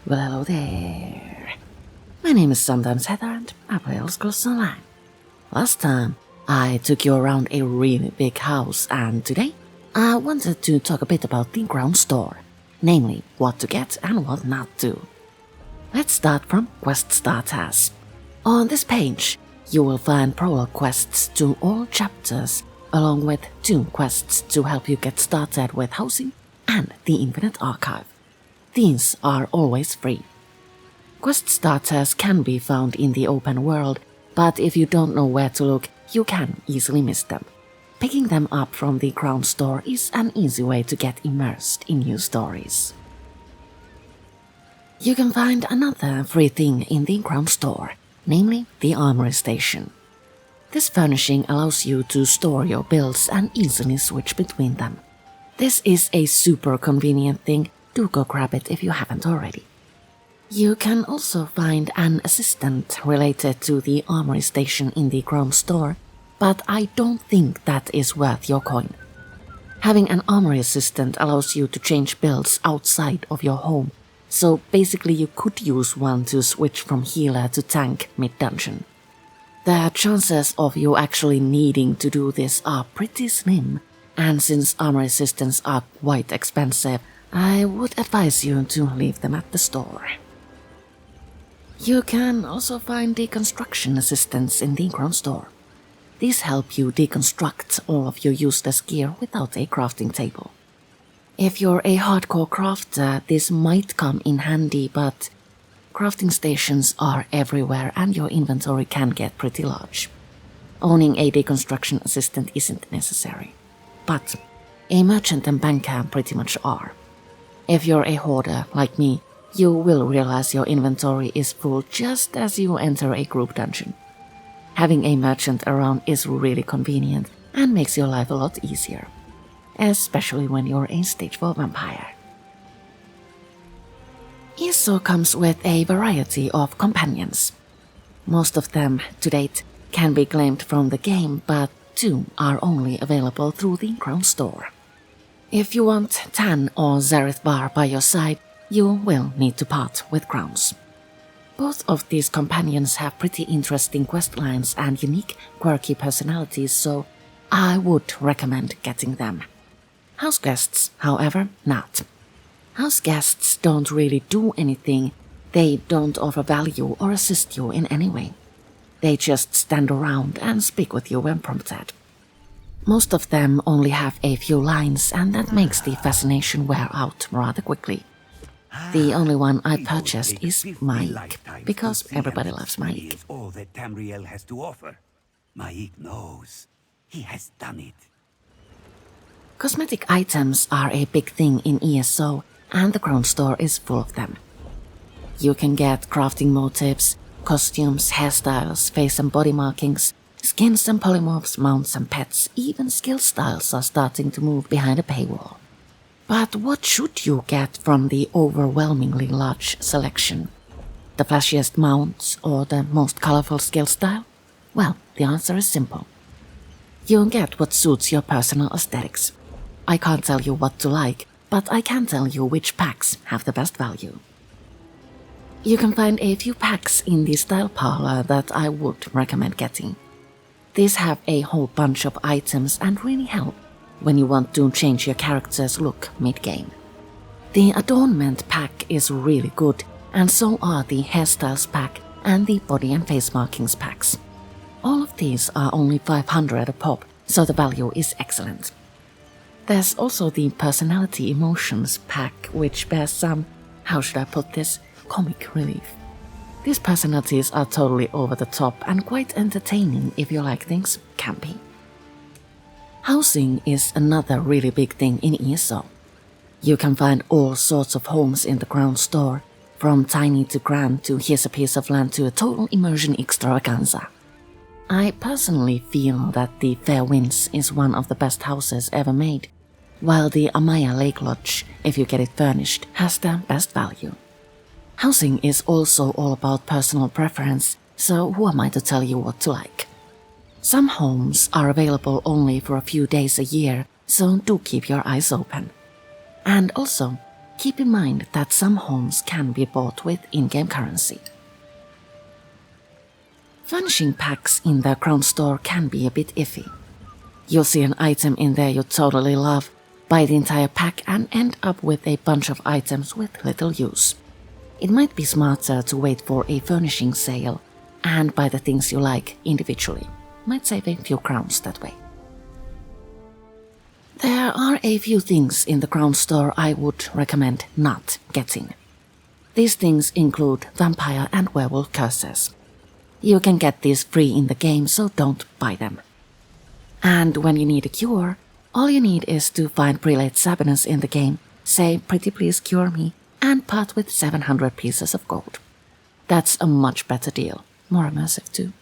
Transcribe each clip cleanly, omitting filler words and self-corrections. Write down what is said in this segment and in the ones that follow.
Well, hello there. My name is sometimes Heather and I play Elder Scrolls Online. Last time, I took you around a really big house, and today, I wanted to talk a bit about the ground store, namely what to get and what not to. Let's start from Quest Starters. On this page, you will find prologue quests to all chapters, along with 2 quests to help you get started with housing and the Infinite Archive. These are always free. Quest starters can be found in the open world, but if you don't know where to look, you can easily miss them. Picking them up from the ground store is an easy way to get immersed in new stories. You can find another free thing in the ground store, namely the armory station. This furnishing allows you to store your builds and easily switch between them. This is a super convenient thing. Do go grab it if you haven't already. You can also find an assistant related to the armory station in the ground store, but I don't think that is worth your coin. Having an armory assistant allows you to change builds outside of your home, so basically you could use one to switch from healer to tank mid-dungeon. The chances of you actually needing to do this are pretty slim, and since armory assistants are quite expensive, I would advise you to leave them at the store. You can also find deconstruction assistants in the ground store. These help you deconstruct all of your useless gear without a crafting table. If you're a hardcore crafter, this might come in handy, but crafting stations are everywhere and your inventory can get pretty large. Owning a deconstruction assistant isn't necessary, but a merchant and banker pretty much are. If you're a hoarder like me, you will realize your inventory is full just as you enter a group dungeon. Having a merchant around is really convenient and makes your life a lot easier, especially when you're a stage 4 vampire. ESO comes with a variety of companions. Most of them, to date, can be claimed from the game, but 2 are only available through the ground store. If you want Tan or Zareth Bar by your side, you will need to part with crowns. Both of these companions have pretty interesting quest lines and unique, quirky personalities, so I would recommend getting them. House guests, however, not. House guests don't really do anything. They don't offer value or assist you in any way. They just stand around and speak with you when prompted. Most of them only have a few lines, and that makes the fascination wear out rather quickly. The only one I purchased is Maik, because everybody loves Maik. All that Tamriel has to offer. Maik knows. He has done it. Cosmetic items are a big thing in ESO, and the ground store is full of them. You can get crafting motifs, costumes, hairstyles, face and body markings, skins and polymorphs, mounts and pets, even skill styles are starting to move behind a paywall. But what should you get from the overwhelmingly large selection? The flashiest mounts or the most colorful skill style? Well, the answer is simple. You'll get what suits your personal aesthetics. I can't tell you what to like, but I can tell you which packs have the best value. You can find a few packs in the style parlor that I would recommend getting. These have a whole bunch of items and really help when you want to change your character's look mid-game. The adornment pack is really good, and so are the hairstyles pack and the body and face markings packs. All of these are only 500 a pop, so the value is excellent. There's also the personality emotions pack, which bears some, how should I put this, comic relief. These personalities are totally over the top and quite entertaining if you like things campy. Housing is another really big thing in ESO. You can find all sorts of homes in the ground store, from tiny to grand to here's a piece of land to a total immersion extravaganza. I personally feel that the Fair Winds is one of the best houses ever made, while the Amaya Lake Lodge, if you get it furnished, has the best value. Housing is also all about personal preference, so who am I to tell you what to like? Some homes are available only for a few days a year, so do keep your eyes open. And also, Keep in mind that some homes can be bought with in-game currency. Furnishing packs in the Crown Store can be a bit iffy. You'll see an item in there you totally love, buy the entire pack and end up with a bunch of items with little use. It might be smarter to wait for a furnishing sale and buy the things you like individually. Might save a few crowns that way. There are a few things in the Crown Store I would recommend not getting. These things include vampire and werewolf curses. You can get these free in the game, so don't buy them. And when you need a cure, all you need is to find Prelate Sabinus in the game, say pretty please cure me, and part with 700 pieces of gold. That's a much better deal, more immersive too.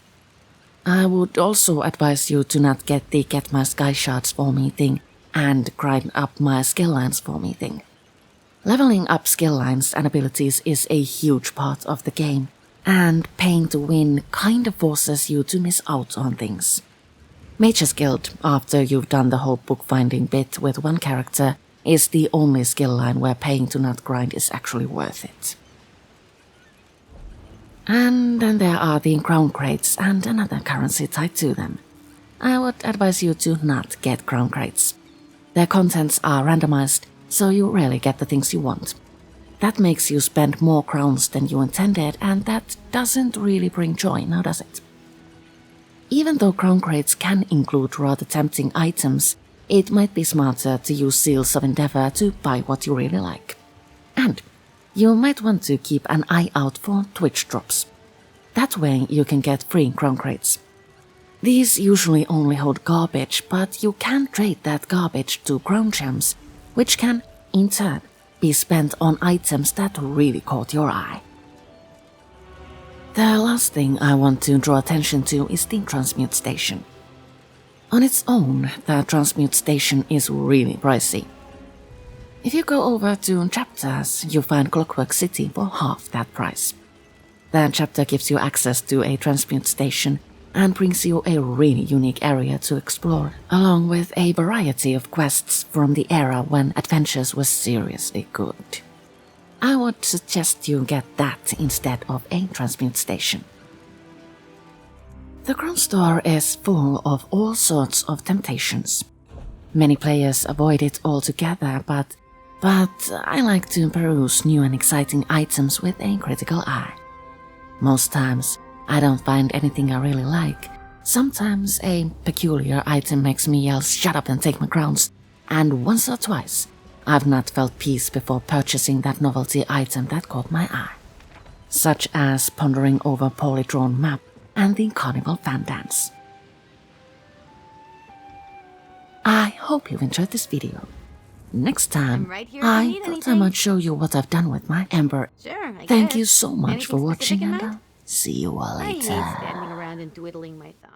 I would also advise you to not get the get my sky shards for me thing and grind up my skill lines for me thing. Leveling up skill lines and abilities is a huge part of the game, and paying to win kinda forces you to miss out on things. Mage's Guild, after you've done the whole bookfinding bit with one character, is the only skill line where paying to not grind is actually worth it. And then there are the crown crates and another currency tied to them. I would advise you to not get crown crates. Their contents are randomized, so you rarely get the things you want. That makes you spend more crowns than you intended, and that doesn't really bring joy, now does it? Even though crown crates can include rather tempting items, it might be smarter to use Seals of Endeavor to buy what you really like. And you might want to keep an eye out for Twitch drops. That way you can get free crown crates. These usually only hold garbage, but you can trade that garbage to crown gems, which can, in turn, be spent on items that really caught your eye. The last thing I want to draw attention to is the transmute station. On its own, the transmute station is really pricey. If you go over to chapters, you find Clockwork City for half that price. The chapter gives you access to a transmute station and brings you a really unique area to explore, along with a variety of quests from the era when adventures were seriously good. I would suggest you get that instead of a transmute station. The Crown Store is full of all sorts of temptations. Many players avoid it altogether, but I like to peruse new and exciting items with a critical eye. Most times, I don't find anything I really like. Sometimes a peculiar item makes me yell "shut up and take my crowns," and once or twice, I've not felt peace before purchasing that novelty item that caught my eye. Such as pondering over poorly drawn map and the carnival fan dance. I hope you've enjoyed this video. Next time, I thought I might show you what I've done with my Ember. Sure, I Thank guess. you so much Anything for watching, specific in and mind? I'll see you all I hate later. standing around and twiddling my thumbs.